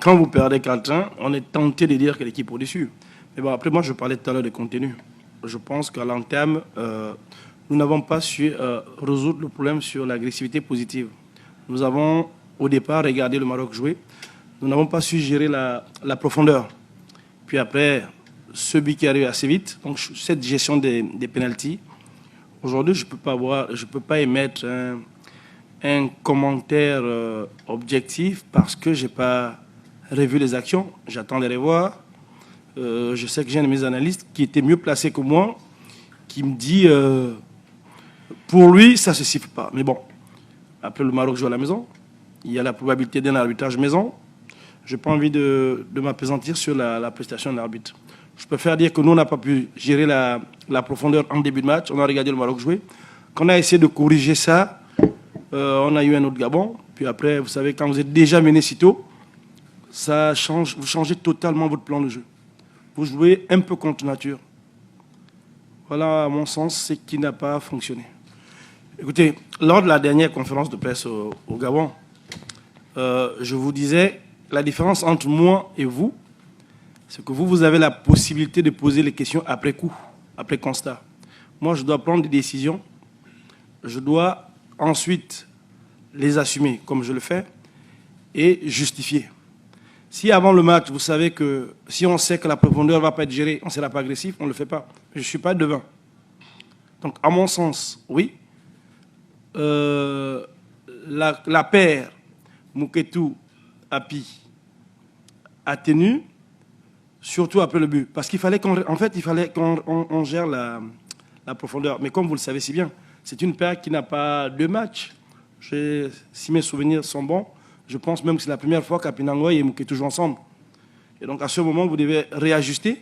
quand vous perdez 4-1, on est tenté de dire que l'équipe est au-dessus. Mais bon, après, moi, je parlais tout à l'heure de contenu. Je pense qu'à long terme, nous n'avons pas su résoudre le problème sur l'agressivité positive. Nous avons, au départ, regardé le Maroc jouer. Nous n'avons pas su gérer la profondeur. Puis après, ce but qui arrive assez vite, donc cette gestion des pénaltys, aujourd'hui, je ne peux pas émettre un commentaire objectif parce que je n'ai pas revu les actions. J'attends de les revoir. Je sais que j'ai un de mes analystes qui était mieux placé que moi, qui me dit, pour lui, ça ne se siffle pas. Mais bon, après le Maroc joue à la maison, il y a la probabilité d'un arbitrage maison. Je n'ai pas envie de m'appesantir sur la prestation de l'arbitre. Je préfère dire que nous, on n'a pas pu gérer la profondeur en début de match. On a regardé le Maroc jouer. Quand on a essayé de corriger ça, on a eu un autre Gabon. Puis après, vous savez, quand vous êtes déjà mené si tôt, ça change, vous changez totalement votre plan de jeu. Vous jouez un peu contre nature. Voilà, à mon sens, ce qui n'a pas fonctionné. Écoutez, lors de la dernière conférence de presse au Gabon, je vous disais, la différence entre moi et vous, c'est que vous avez la possibilité de poser les questions après coup, après constat. Moi, je dois prendre des décisions. Je dois ensuite les assumer, comme je le fais, et justifier. Si avant le match, vous savez que si on sait que la profondeur ne va pas être gérée, on ne sera pas agressif, on ne le fait pas. Je ne suis pas devin. Donc, à mon sens, oui, la paire Mouketou-Api a tenu, surtout après le but. Parce qu'il fallait qu'on gère la profondeur. Mais comme vous le savez si bien, c'est une paire qui n'a pas de match. Si mes souvenirs sont bons, je pense même que c'est la première fois qu'Apinangoy et Mouketou jouent ensemble. Et donc à ce moment, vous devez réajuster.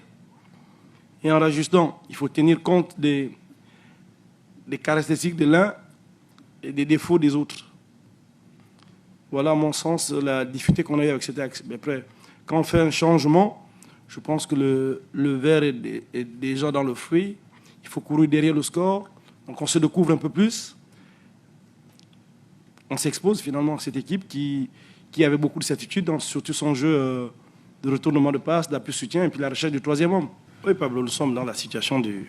Et en réajustant, il faut tenir compte des caractéristiques de l'un et des défauts des autres. Voilà, à mon sens, la difficulté qu'on a eu avec cet axe. Mais après, quand on fait un changement, je pense que le verre est déjà dans le fruit. Il faut courir derrière le score. Donc on se découvre un peu plus. On s'expose finalement à cette équipe qui avait beaucoup de certitude, dans surtout son jeu de retournement de passe, d'appui-soutien et puis la recherche du troisième homme. Oui, Pablo, nous sommes dans la situation du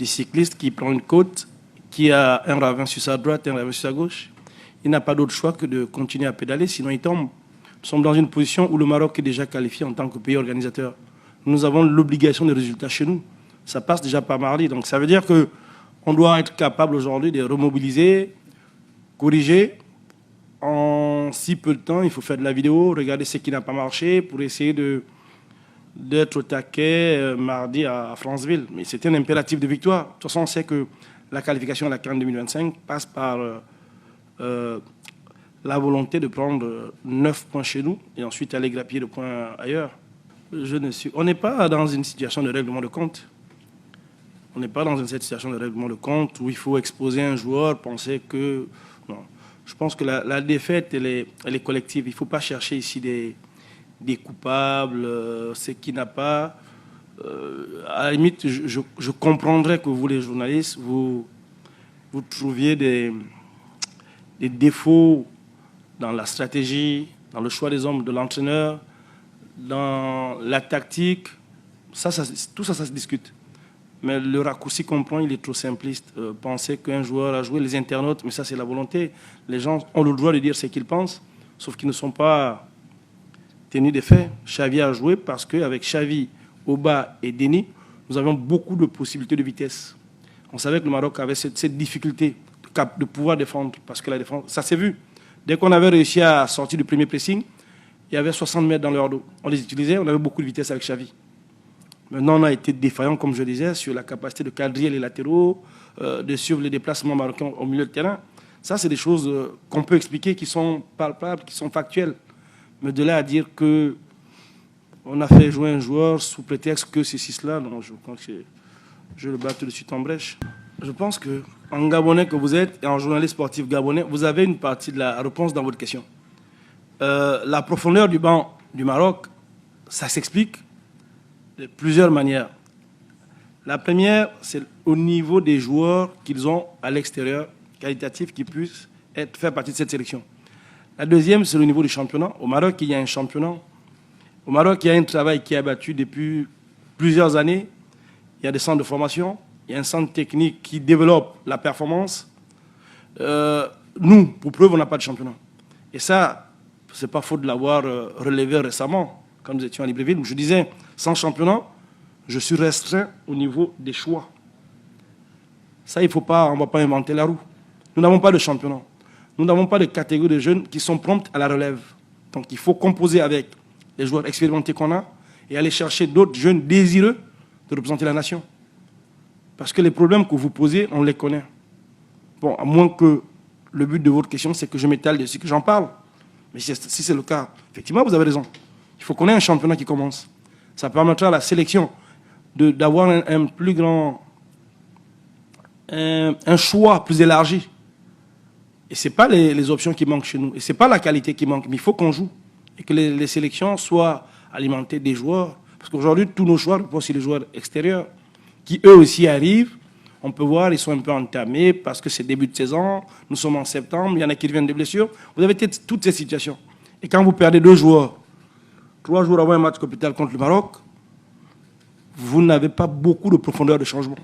cycliste qui prend une côte, qui a un ravin sur sa droite et un ravin sur sa gauche. Il n'a pas d'autre choix que de continuer à pédaler, sinon il tombe. Nous sommes dans une position où le Maroc est déjà qualifié en tant que pays organisateur. Nous avons l'obligation de résultats chez nous. Ça passe déjà par mardi. Donc ça veut dire qu'on doit être capable aujourd'hui de remobiliser, corriger. En si peu de temps, il faut faire de la vidéo, regarder ce qui n'a pas marché pour essayer d'être au taquet mardi à Franceville. Mais c'était un impératif de victoire. De toute façon, on sait que la qualification à la CAN 2025 passe par la volonté de prendre 9 points chez nous et ensuite aller grappiller le point ailleurs. On n'est pas dans une situation de règlement de compte. On n'est pas dans cette situation de règlement de compte où il faut exposer un joueur, penser que... Non. Je pense que la défaite, elle est collective. Il ne faut pas chercher ici des coupables, ce qui n'a pas... à la limite, je comprendrais que vous, les journalistes, vous trouviez des défauts dans la stratégie, dans le choix des hommes de l'entraîneur, dans la tactique. Tout ça se discute. Mais le raccourci qu'on prend, il est trop simpliste. Penser qu'un joueur a joué, les internautes, mais ça c'est la volonté. Les gens ont le droit de dire ce qu'ils pensent, sauf qu'ils ne sont pas tenus des faits. Xavi a joué parce qu'avec Xavi, Oba et Denis, nous avions beaucoup de possibilités de vitesse. On savait que le Maroc avait cette difficulté de pouvoir défendre, parce que la défense, ça s'est vu. Dès qu'on avait réussi à sortir du premier pressing, il y avait 60 mètres dans leur dos. On les utilisait, on avait beaucoup de vitesse avec Xavi. Maintenant, on a été défaillant, comme je disais, sur la capacité de quadriller les latéraux, de suivre les déplacements marocains au milieu de terrain. Ça, c'est des choses qu'on peut expliquer, qui sont palpables, qui sont factuelles. Mais de là à dire qu'on a fait jouer un joueur sous prétexte que ceci, cela, non, je pense que je le bats tout de suite en brèche. Je pense qu'en Gabonais que vous êtes, et en journaliste sportif gabonais, vous avez une partie de la réponse dans votre question. La profondeur du banc du Maroc, ça s'explique de plusieurs manières. La première, c'est au niveau des joueurs qu'ils ont à l'extérieur, qualitatifs, qui puissent faire partie de cette sélection. La deuxième, c'est le niveau du championnat. Au Maroc, il y a un championnat Au Maroc, il y a un travail qui est abattu depuis plusieurs années. Il y a des centres de formation, il y a un centre technique qui développe la performance. Nous, pour preuve, on n'a pas de championnat. Et ça, ce n'est pas faute de l'avoir relevé récemment, quand nous étions à Libreville. Je disais, sans championnat, je suis restreint au niveau des choix. Ça, il faut pas, on ne va pas inventer la roue. Nous n'avons pas de championnat. Nous n'avons pas de catégorie de jeunes qui sont promptes à la relève. Donc il faut composer avec les joueurs expérimentés qu'on a et aller chercher d'autres jeunes désireux de représenter la nation. Parce que les problèmes que vous posez, on les connaît. Bon, à moins que le but de votre question, c'est que je m'étale dessus, que j'en parle. Mais si c'est le cas, effectivement, vous avez raison. Il faut qu'on ait un championnat qui commence. Ça permettra à la sélection d'avoir un plus grand... un choix plus élargi. Et ce n'est pas les options qui manquent chez nous. Et ce n'est pas la qualité qui manque. Mais il faut qu'on joue. Et que les sélections soient alimentées des joueurs. Parce qu'aujourd'hui, tous nos choix reposent sur les joueurs extérieurs, qui eux aussi arrivent. On peut voir, ils sont un peu entamés parce que c'est début de saison. Nous sommes en septembre. Il y en a qui reviennent de blessures. Vous avez toutes ces situations. Et quand vous perdez 2 joueurs, 3 jours avant un match capital contre le Maroc, vous n'avez pas beaucoup de profondeur de changement.